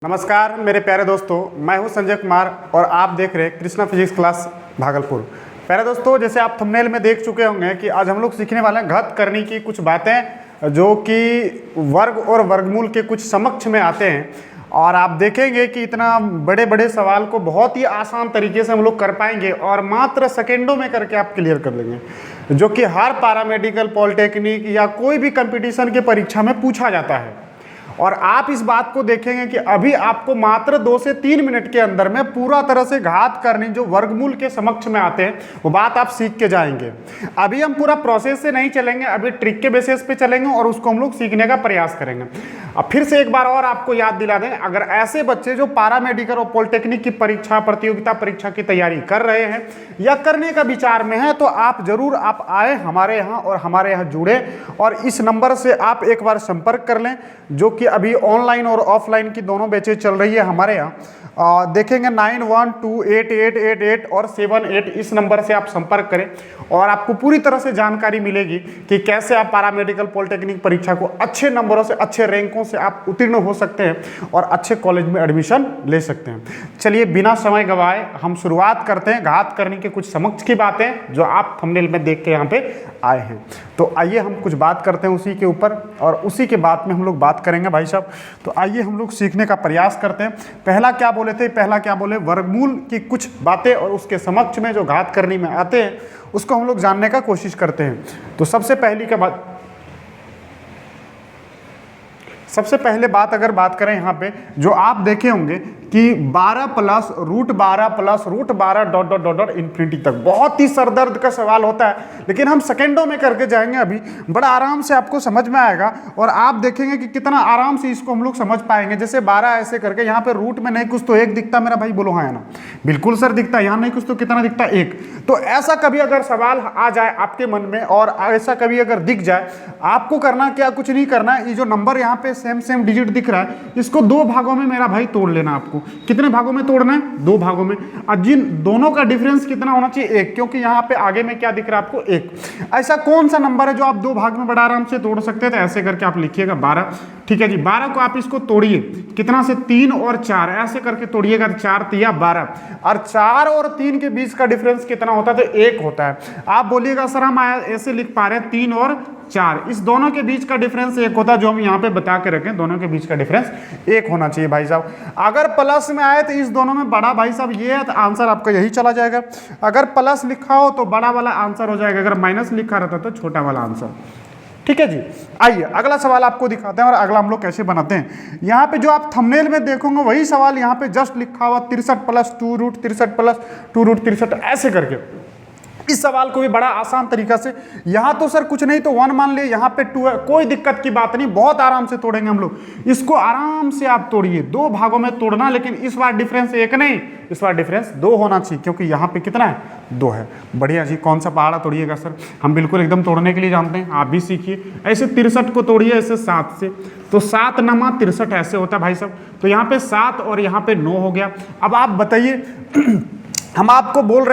नमस्कार मेरे प्यारे दोस्तों, मैं हूं संजय कुमार और आप देख रहे हैं कृष्णा फिजिक्स क्लास भागलपुर। प्यारे दोस्तों, जैसे आप थंबनेल में देख चुके होंगे कि आज हम लोग सीखने वाले हैं घात करने की कुछ बातें जो कि वर्ग और वर्गमूल के कुछ समक्ष में आते हैं। और आप देखेंगे कि इतना बड़े बड़े सवाल को बहुत ही आसान तरीके से हम लोग कर पाएंगे और मात्र सेकेंडों में करके आप क्लियर कर लेंगे, जो कि हर पैरामेडिकल, पॉलिटेक्निक या कोई भी कंपटीशन की परीक्षा में पूछा जाता है। और आप इस बात को देखेंगे कि अभी आपको मात्र 2 से 3 मिनट के अंदर में पूरा तरह से घात करनी जो वर्गमूल के समक्ष में आते हैं वो बात आप सीख के जाएंगे। अभी हम पूरा प्रोसेस से नहीं चलेंगे, अभी ट्रिक के बेसिस पे चलेंगे और उसको हम लोग सीखने का प्रयास करेंगे। अब फिर से एक बार और आपको याद दिला दें, अगर ऐसे बच्चे जो पैरामेडिकल और पॉलिटेक्निक की परीक्षा, प्रतियोगिता परीक्षा की तैयारी कर रहे हैं या करने का विचार में है, तो आप जरूर आप आए हमारे यहाँ और हमारे यहाँ जुड़े और इस नंबर से आप एक बार संपर्क कर लें, जो कि अभी ऑनलाइन और ऑफलाइन की दोनों बैचेज चल रही है हमारे यहाँ। देखेंगे 912888 और 78, इस नंबर से आप संपर्क करें और आपको पूरी तरह से जानकारी मिलेगी कि कैसे आप पैरामेडिकल पॉलिटेक्निक परीक्षा को अच्छे नंबरों से, अच्छे रैंकों से आप उत्तीर्ण हो सकते हैं और अच्छे कॉलेज में एडमिशन ले सकते हैं। चलिए बिना समय गवाए हम शुरुआत करते हैं घात करने के कुछ समक्ष की बातें जो आप थंबनेल में देख के यहाँ पे आए हैं। तो आइए हम कुछ बात करते हैं उसी के ऊपर और उसी के बाद में हम लोग बात करेंगे भाई साहब। तो आइए हम लोग सीखने का प्रयास करते हैं। पहला क्या बोले, वर्गमूल की कुछ बातें और उसके समक्ष में जो घात करने में आते हैं उसको हम लोग जानने का कोशिश करते हैं। तो सबसे पहले बात अगर बात करें यहाँ पे, जो आप देखे होंगे कि 12 plus root 12 dot dot dot dot infinity तक, बहुत ही सरदर्द का सवाल होता है, लेकिन हम सेकेंडों में करके जाएंगे। अभी बड़ा आराम से आपको समझ में आएगा और आप देखेंगे कि कितना आराम से इसको हम लोग समझ पाएंगे। जैसे 12 ऐसे करके यहाँ पे रूट में नहीं कुछ तो 1 दिखता, मेरा भाई बोलो हाँ या ना, बिल्कुल सर दिखता, यहाँ नहीं कुछ तो कितना दिखता 1। तो ऐसा कभी अगर सवाल आ जाए आपके मन में और ऐसा कभी अगर दिख जाए, आपको करना क्या, कुछ नहीं करना है। ये जो नंबर यहाँ पे सेम डिजिट दिख रहा है, इसको 2 भागों में मेरा भाई तोड़ लेना। आपको कितने भागों में तोड़ना है? 2 भागों में। और जिन दोनों का डिफरेंस कितना होना चाहिए? 1, क्योंकि यहाँ पे आगे में क्या दिख रहा है आपको? 1। ऐसा कौन सा नंबर है जो आप 2 भाग में बड़ा आराम से तोड़ सकते हैं? तो ऐसे करके आप लिखिएगा 12। ठीक है जी, 12 को आप इसको तोड़िए, कितना से? 3 और 4, ऐसे करके तोड़िएगा। 4 तिया 12 और 4 और 3 के बीच का डिफरेंस कितना होता है? तो 1 होता है। आप बोलिएगा सर हम ऐसे लिख पा रहे हैं 3 और 4, इस दोनों के बीच का डिफरेंस 1 होता है, जो हम यहाँ पे बता के रखें। दोनों के बीच का डिफरेंस 1 होना चाहिए भाई साहब। अगर प्लस में आए तो इस दोनों में बड़ा भाई साहब ये है, तो आंसर आपका यही चला जाएगा। अगर प्लस लिखा हो तो बड़ा वाला आंसर हो जाएगा, अगर माइनस लिखा रहता तो छोटा वाला आंसर। ठीक है जी, आइए अगला सवाल आपको दिखाते हैं और अगला हम लोग कैसे बनाते हैं। यहाँ पे जो आप थंबनेल में देखोगे वही सवाल यहाँ पे जस्ट लिखा हुआ 63 प्लस 2 रूट 63 प्लस 2 रूट 63, ऐसे करके। इस सवाल को भी बड़ा आसान तरीका से, यहाँ तो सर कुछ नहीं तो 1 मान लिए, यहाँ पे 2 है, कोई दिक्कत की बात नहीं, बहुत आराम से तोड़ेंगे हम लोग। इसको आराम से आप तोड़िए, 2 भागों में तोड़ना, लेकिन इस बार डिफरेंस 1 नहीं, इस बार डिफरेंस 2 होना चाहिए, क्योंकि यहाँ पे कितना है? 2 है। बढ़िया जी। कौन सा पहाड़ा तोड़िएगा सर? हम बिल्कुल एकदम तोड़ने के लिए जानते हैं, आप भी सीखिए। ऐसे 63 को तोड़िए ऐसे 7 से, तो 7 नमा 63 ऐसे होता है भाई साहब। तो यहाँ पे 7 और यहाँ पे 9 हो गया। अब आप बताइए हम आपको बोल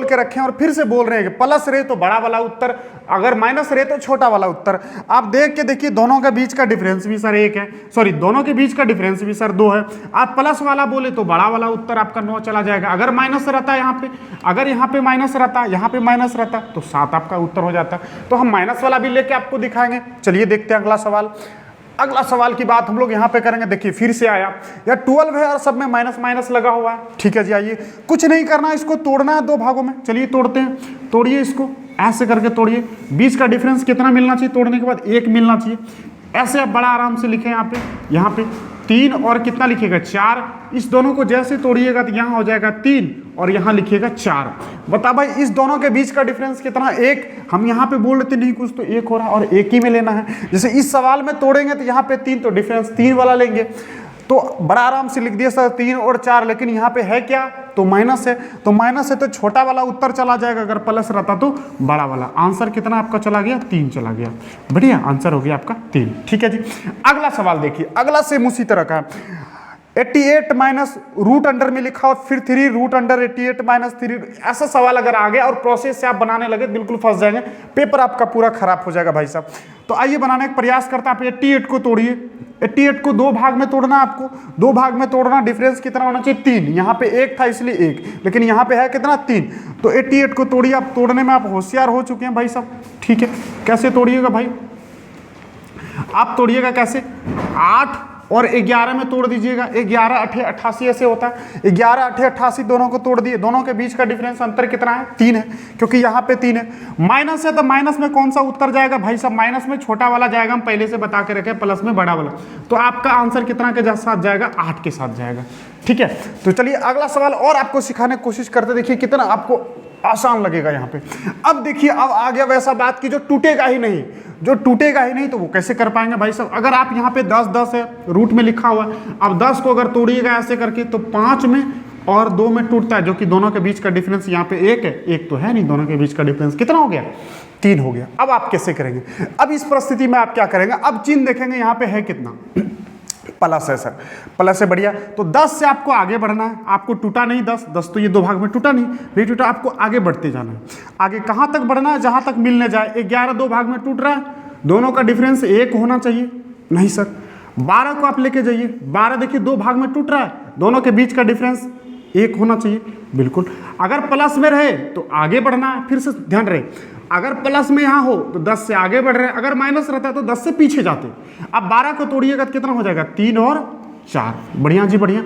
के रखे हैं और फिर से बोल रहे हैं कि प्लस रहे तो बड़ा वाला उत्तर, अगर माइनस रहे तो छोटा वाला उत्तर। आप देख के देखिए, दोनों के बीच का डिफरेंस भी सर 1 है, सॉरी दोनों के बीच का डिफरेंस भी सर 2 है। आप प्लस वाला बोले तो बड़ा वाला उत्तर आपका 9 चला जाएगा। अगर माइनस रहता है यहाँ पे, अगर यहाँ पे माइनस रहता, यहाँ पे माइनस रहता, तो 7 आपका उत्तर हो जाता। तो हम माइनस वाला भी लेके आपको दिखाएंगे। चलिए देखते हैं अगला सवाल। अगला सवाल की बात हम लोग यहाँ पे करेंगे। देखिए फिर से आया, या 12 है और सब में माइनस माइनस लगा हुआ है। ठीक है जी, आइए, कुछ नहीं करना, इसको तोड़ना है 2 भागों में। चलिए तोड़ते हैं, तोड़िए इसको, ऐसे करके तोड़िए। बीच का डिफरेंस कितना मिलना चाहिए? तोड़ने के बाद 1 मिलना चाहिए। ऐसे आप बड़ा आराम से लिखें। यहाँ पे 3 और कितना लिखिएगा? 4। इस दोनों को जैसे तोड़िएगा तो यहाँ हो जाएगा 3 और यहाँ लिखिएगा 4। बता भाई इस दोनों के बीच का डिफरेंस कितना? 1। हम यहाँ पे बोल लेते नहीं कुछ तो 1 हो रहा है और 1 ही में लेना है। जैसे इस सवाल में तोड़ेंगे तो यहाँ पे 3, तो डिफरेंस 3 वाला लेंगे। तो बड़ा आराम से लिख दिया सर 3 और 4, लेकिन यहाँ पे है क्या? तो माइनस है। तो माइनस है तो छोटा वाला उत्तर चला जाएगा, अगर प्लस रहता तो बड़ा वाला। आंसर कितना आपका चला गया? 3 चला गया। बढ़िया, आंसर हो गया आपका 3। ठीक है जी, अगला सवाल देखिए, अगला सेम उसी तरह का है। 88 माइनस रूट अंडर में लिखा हो, फिर 3 रूट अंडर 88 माइनस 3, ऐसा सवाल अगर आ गया और प्रोसेस से आप बनाने लगे बिल्कुल फंस जाएंगे, पेपर आपका पूरा खराब हो जाएगा भाई साहब। तो आइए बनाने का प्रयास करता है। आप 88 को तोड़िए, 88 को 2 भाग में तोड़ना, आपको 2 भाग में तोड़ना, डिफरेंस कितना होना चाहिए 3, यहाँ पे 1 था इसलिए 1, लेकिन यहाँ पे है कितना 3, तो 88 को तोड़िए। आप तोड़ने में आप होशियार हो चुके हैं भाई साहब, ठीक है। कैसे तोड़िएगा भाई, आप तोड़िएगा कैसे, 8 और 11 में तोड़ दीजिएगा, 11 8 88 ऐसे होता है, 11 8 88 दोनों को तोड़ दिए, दोनों के बीच का डिफरेंस अंतर कितना है 3 है, क्योंकि यहाँ पे 3 है। माइनस है तो माइनस में कौन सा उत्तर जाएगा भाई साहब, माइनस में छोटा वाला जाएगा, हम पहले से बता के रखे, प्लस में बड़ा वाला, तो आपका आंसर कितना के साथ जाएगा, 8 के साथ जाएगा, ठीक है। तो चलिए अगला सवाल और आपको सिखाने की कोशिश करते, देखिए कितना आपको आसान लगेगा यहाँ पे। अब देखिए अब आ गया वैसा बात की जो टूटेगा ही नहीं, जो टूटेगा ही नहीं तो वो कैसे कर पाएंगे भाई साहब। अगर आप यहाँ पे 10 10 है, रूट में लिखा हुआ है, अब 10 को अगर तोड़िएगा ऐसे करके तो 5 में और 2 में टूटता है, जो कि दोनों के बीच का डिफरेंस यहाँ पे 1 है, 1 तो है नहीं, दोनों के बीच का डिफरेंस कितना हो गया 3 हो गया। अब आप कैसे करेंगे, अब इस परिस्थिति में आप क्या करेंगे, अब चिन्ह देखेंगे यहाँ पे है कितना, प्लस है सर, प्लस है, बढ़िया। तो 10 से आपको आगे बढ़ना है, आपको टूटा नहीं 10 तो ये 2 भाग में टूटा नहीं टूटा, आपको आगे बढ़ते जाना है। आगे कहाँ तक बढ़ना है, जहाँ तक मिलने जाए। 11 2 भाग में टूट रहा है, दोनों का डिफरेंस 1 होना चाहिए, नहीं सर। 12 को आप लेके जाइए, 12 देखिए 2 भाग में टूट रहा है, दोनों के बीच का डिफरेंस 1 होना चाहिए, बिल्कुल। अगर प्लस में रहे तो आगे बढ़ना है, फिर से ध्यान रहे, अगर प्लस में यहाँ हो तो 10 से आगे बढ़ रहे हैं, अगर माइनस रहता है तो 10 से पीछे जाते। अब 12 को तोड़िएगा तो कितना हो जाएगा 3 और 4, बढ़िया जी बढ़िया।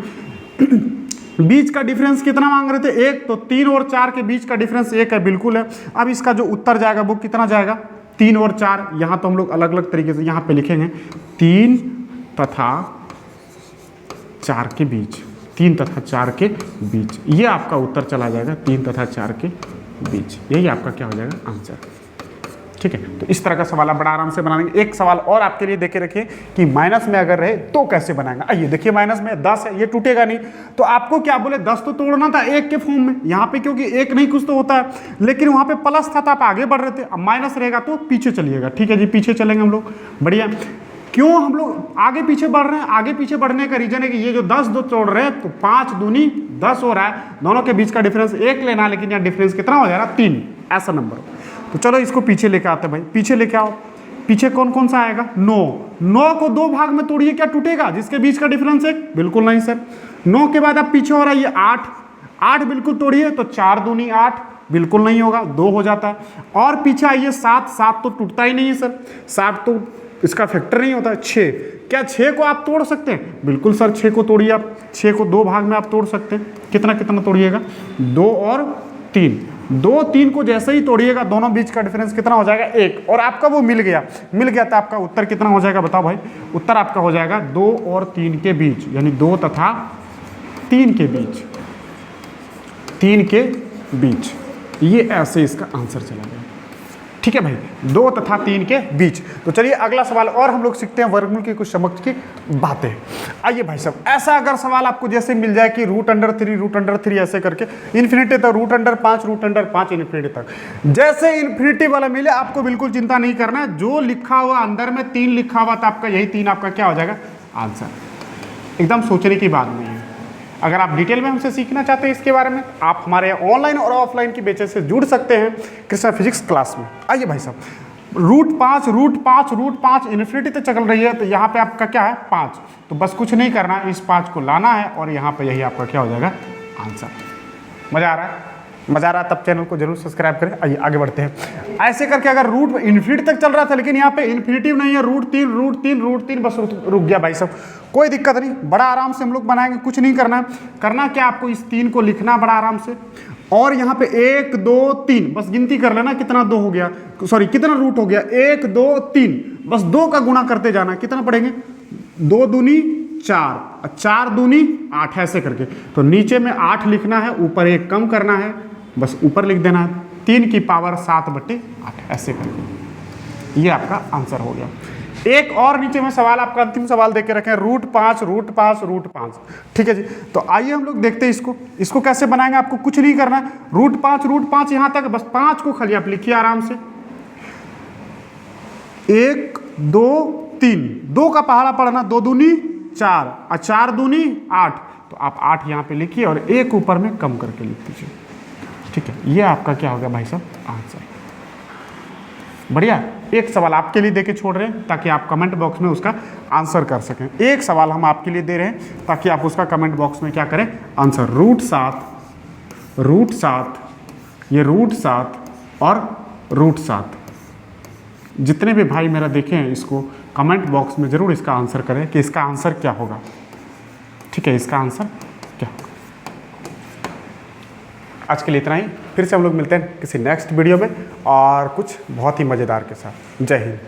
बीच का डिफरेंस कितना मांग रहे थे 1, तो 3 और 4 के बीच का डिफरेंस 1 है, बिल्कुल है। अब इसका जो उत्तर जाएगा वो कितना जाएगा 3 और 4, यहाँ तो हम लोग अलग अलग तरीके से यहाँ पे लिखेंगे 3 तथा 4 के बीच, 3 तथा 4 के बीच, ये आपका उत्तर चला जाएगा 3 तथा 4 के बीच, यही आपका क्या हो जाएगा आंसर, ठीक है। तो इस तरह का सवाल आप बड़ा आराम से बनाएंगे। एक सवाल और आपके लिए देखे रखिए कि माइनस में अगर रहे तो कैसे बनाएंगे। आइए देखिए, माइनस में 10 है, ये टूटेगा नहीं, तो आपको क्या बोले 10 तो तोड़ना था 1 के फॉर्म में, यहाँ पे क्योंकि 1 नहीं कुछ तो होता है, लेकिन वहाँ पे प्लस था तो आप आगे बढ़ रहे थे, अब माइनस रहेगा तो पीछे चलिएगा, ठीक है जी, पीछे चलेंगे हम लोग, बढ़िया। क्यों हम लोग आगे पीछे बढ़ रहे हैं, आगे पीछे बढ़ने का रीजन है कि ये जो 10 दो तोड़ रहे हैं तो 5 दूनी 10 हो रहा है, दोनों के बीच का डिफरेंस 1 लेना है, लेकिन यहाँ डिफरेंस कितना हो जाएगा 3, ऐसा नंबर हो। तो चलो इसको पीछे लेके आते हैं भाई, पीछे लेके आओ। पीछे कौन कौन सा आएगा 9 को 2 भाग में तोड़िए, क्या टूटेगा जिसके बीच का डिफरेंस 1, बिल्कुल नहीं सर। 9 के बाद अब पीछे हो रहा है ये 8 बिल्कुल तोड़िए, तो 4 दूनी 8, बिल्कुल नहीं होगा, 2 हो जाता है। और पीछे आइए 7 तो टूटता ही नहीं है सर, 7 तो इसका फैक्टर नहीं होता है। 6, क्या 6 को आप तोड़ सकते हैं, बिल्कुल सर 6 को तोड़िए आप, 6 को 2 भाग में आप तोड़ सकते हैं, कितना कितना तोड़िएगा 2 और 3, 2 3 को जैसे ही तोड़िएगा दोनों बीच का डिफरेंस कितना हो जाएगा 1, और आपका वो मिल गया तो आपका उत्तर कितना हो जाएगा बताओ भाई, उत्तर आपका हो जाएगा 2 और 3 के बीच, यानी 2 तथा 3 के बीच, 3 के बीच, ये ऐसे इसका आंसर चला गया, ठीक है भाई, 2 तथा 3 के बीच। तो चलिए अगला सवाल और हम लोग सीखते हैं वर्गमूल की कुछ समझ की बातें। आइए भाई साहब, ऐसा अगर सवाल आपको जैसे मिल जाए कि √3 ऐसे करके इन्फिनिटी तक, √5 इन्फिनिटी तक, जैसे इन्फिनिटी वाला मिले आपको बिल्कुल चिंता नहीं करना है, जो लिखा हुआ अंदर में 3 लिखा हुआ था आपका, यही 3 आपका क्या हो जाएगा आंसर, एकदम सोचने की बात नहीं है। अगर आप डिटेल में हमसे सीखना चाहते हैं इसके बारे में, आप हमारे ऑनलाइन और ऑफलाइन की बेसिस से जुड़ सकते हैं कृष्णा फिजिक्स क्लास में। आइए भाई साहब, √5 इन्फिनिटी तक चल रही है, तो यहाँ पे आपका क्या है 5, तो बस कुछ नहीं करना है, इस 5 को लाना है और यहाँ पे यही आपका क्या हो जाएगा आंसर। मजा आ रहा है, मजा आ रहा है, तब चैनल को जरूर सब्सक्राइब करें। आइए आगे बढ़ते हैं। ऐसे करके अगर रूट इन्फिनिटी तक चल रहा था, लेकिन यहाँ पे इन्फिनिटी नहीं है, √3 बस रुक गया भाई साहब, कोई दिक्कत नहीं, बड़ा आराम से हम लोग बनाएंगे, कुछ नहीं करना है। करना क्या, आपको इस 3 को लिखना बड़ा आराम से, और यहाँ पे 1 2 3 बस गिनती कर लेना कितना 2 हो गया, सॉरी कितना रूट हो गया 1 2 3, बस 2 का गुणा करते जाना, कितना पड़ेंगे 2 दूनी 4, 4 दूनी 8, ऐसे करके। तो नीचे में 8 लिखना है, ऊपर 1 कम करना है, बस ऊपर लिख देना है 3 की पावर 7/8, ऐसे करके, ये आपका आंसर हो गया। एक और नीचे में सवाल आपका अंतिम सवाल देके रखे हैं, √5, ठीक है जी। तो आइए हम लोग देखते हैं इसको कैसे बनाएंगे। आपको कुछ नहीं करना है, √5 यहाँ तक, बस 5 को खाली आप लिखिए आराम से, 1 2 3, 2 का पहाड़ा पढ़ना, 2 दूनी 4 और 4 दूनी 8, तो आप 8 यहाँ पे लिखिए और 1 ऊपर में कम करके लिख दीजिए। ठीक है, ये आपका क्या होगा भाई साहब, आंसर। बढ़िया। एक सवाल आपके लिए देके छोड़ रहे हैं ताकि आप कमेंट बॉक्स में उसका आंसर कर सकें। एक सवाल हम आपके लिए दे रहे हैं ताकि आप उसका कमेंट बॉक्स में क्या करें, आंसर। √7, ये √7 और √7, जितने भी भाई मेरा देखे हैं इसको कमेंट बॉक्स में ज़रूर इसका आंसर करें कि इसका आंसर क्या होगा। ठीक है, इसका आंसर क्या होगा। आज के लिए इतना ही, फिर से हम लोग मिलते हैं किसी नेक्स्ट वीडियो में और कुछ बहुत ही मज़ेदार के साथ। जय हिंद।